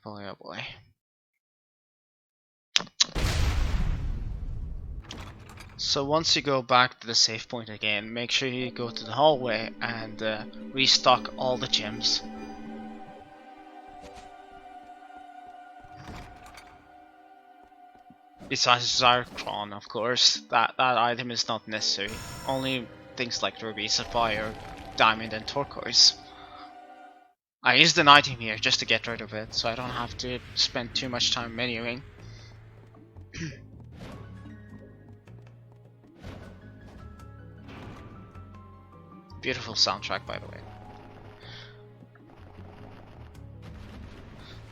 boy, oh boy. So once you go back to the save point again, make sure you go to the hallway and restock all the gems. Besides Zarkron, of course, that item is not necessary. Only things like Ruby, Sapphire, Diamond and Turquoise. I used an item here just to get rid of it, so I don't have to spend too much time menuing. Beautiful soundtrack, by the way.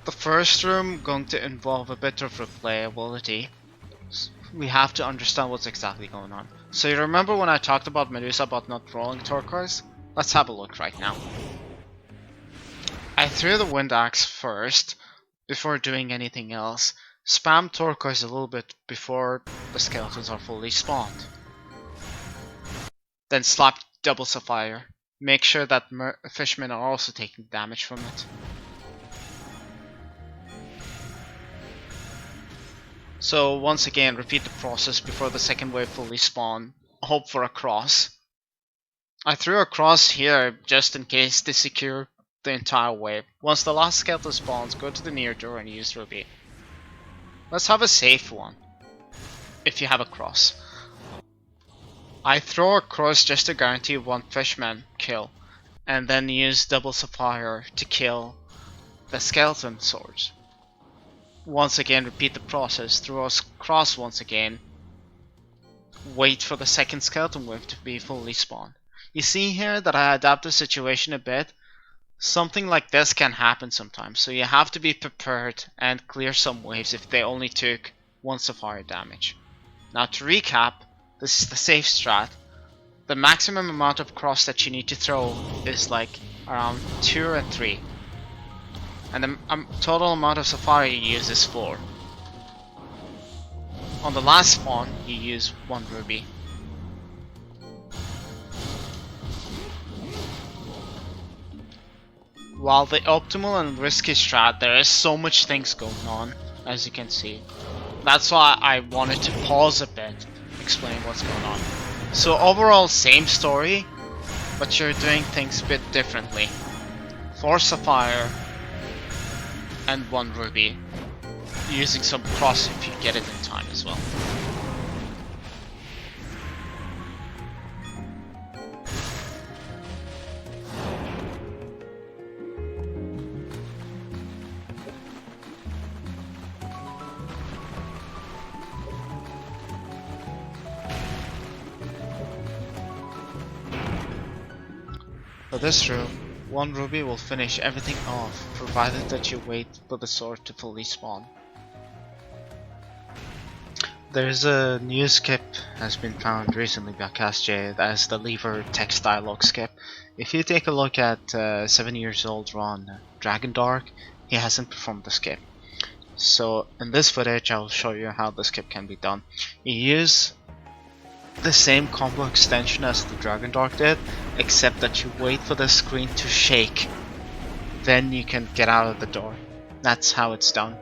The first room going to involve a bit of replayability. We have to understand what's exactly going on. So you remember when I talked about Medusa about not rolling turquoise? Let's have a look right now. I threw the wind axe first before doing anything else. Spam turquoise a little bit before the skeletons are fully spawned. Then slap double sapphire. Make sure that fishmen are also taking damage from it. So once again, repeat the process before the second wave fully spawn. Hope for a cross. I threw a cross here just in case to secure the entire wave. Once the last skeleton spawns, go to the near door and use Ruby. Let's have a safe one, if you have a cross. I throw a cross just to guarantee one fishman kill, and then use double sapphire to kill the skeleton swords. Once again, repeat the process, throw a cross once again, wait for the second skeleton wave to be fully spawned. You see here that I adapt the situation a bit. Something like this can happen sometimes, so you have to be prepared and clear some waves if they only took one sapphire damage. Now to recap, this is the safe strat. The maximum amount of cross that you need to throw is like around 2 or 3. And the total amount of sapphire you use is 4. On the last spawn, you use 1 ruby. While the optimal and risky strat, there is so much things going on, as you can see. That's why I wanted to pause a bit, explain what's going on. So overall, same story, but you're doing things a bit differently. 4 sapphire and 1 ruby, using some cross if you get it in time as well. For this room, 1 ruby will finish everything off, provided that you wait for the sword to fully spawn. There's a new skip has been found recently by CastJ as the lever text dialogue skip. If you take a look at 7 years old Ron, DragonDarch, he hasn't performed the skip. So in this footage I'll show you how the skip can be done. You use the same combo extension as the DragonDarch did, except that you wait for the screen to shake, then you can get out of the door. That's how it's done.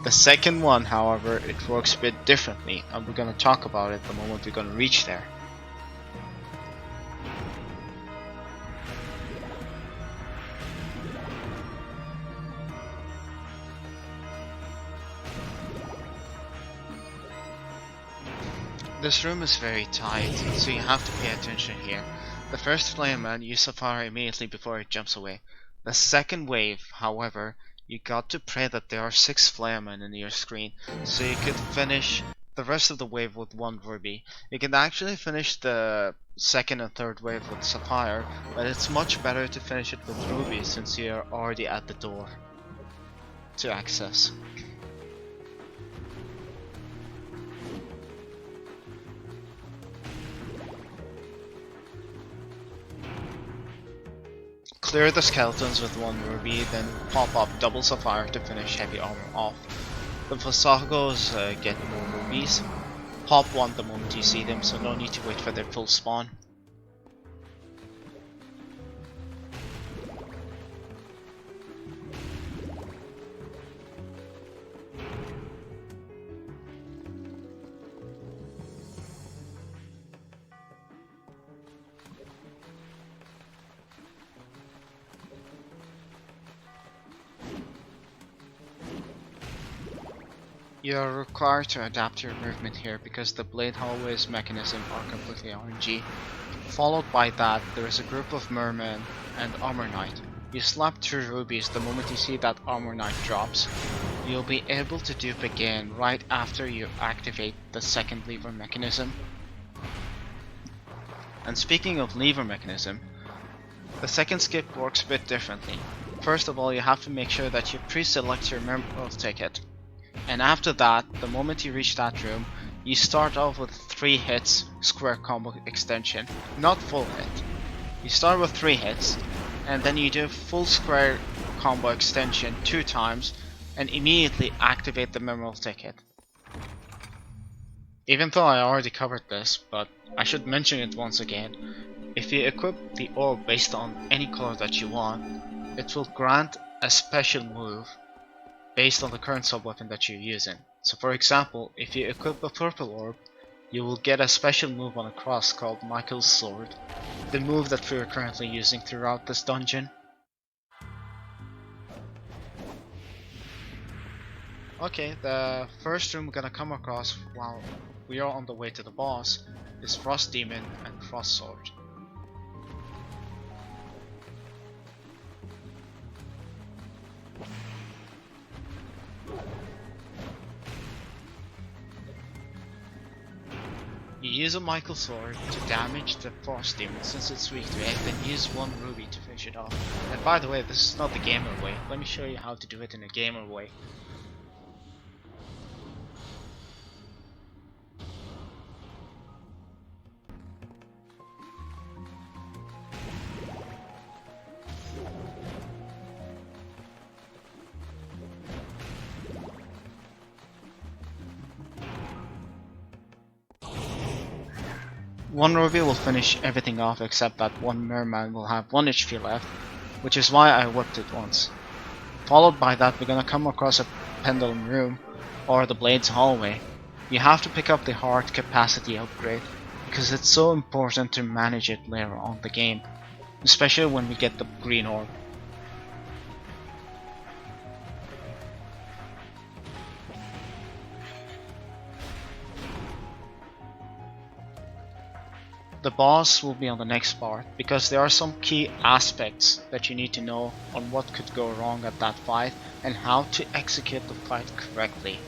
The second one, however, it works a bit differently, and we're going to talk about it the moment we're going to reach there. This room is very tight, so you have to pay attention here. The first flamer, use sapphire immediately before it jumps away. The second wave, however, you got to pray that there are 6 flaremen in your screen, so you could finish the rest of the wave with 1 ruby. You can actually finish the second and third wave with sapphire, but it's much better to finish it with ruby since you're already at the door to access. Clear the skeletons with 1 ruby, then pop up double sapphire to finish heavy armor off. The Fasagos get more rubies. Pop 1 the moment you see them, so no need to wait for their full spawn. You're required to adapt your movement here because the blade hallways mechanism are completely RNG. Followed by that, there is a group of mermen and armor knight. You slap 2 rubies the moment you see that armor knight drops. You'll be able to dupe again right after you activate the second lever mechanism. And speaking of lever mechanism, the second skip works a bit differently. First of all, you have to make sure that you pre-select your memorial ticket. And after that, the moment you reach that room, you start off with 3 hits square combo extension, not full hit. You start with 3 hits, and then you do full square combo extension 2 times, and immediately activate the memorial ticket. Even though I already covered this, but I should mention it once again. If you equip the orb based on any color that you want, it will grant a special move based on the current subweapon that you're using. So for example, if you equip a purple orb, you will get a special move on a cross called Michael's Sword, the move that we are currently using throughout this dungeon. Okay, the first room we're gonna come across while we are on the way to the boss is Frost Demon and Frost Sword. You use a Michael Sword to damage the Frost Demon since it's weak to it, then use 1 ruby to finish it off. And by the way, this is not the gamer way. Let me show you how to do it in a gamer way. One ruby will finish everything off except that one merman will have 1 HP left, which is why I whipped it once. Followed by that, we're gonna come across a pendulum room or the blades hallway. You have to pick up the heart capacity upgrade because it's so important to manage it later on the game, especially when we get the green orb. The boss will be on the next part, because there are some key aspects that you need to know on what could go wrong at that fight and how to execute the fight correctly.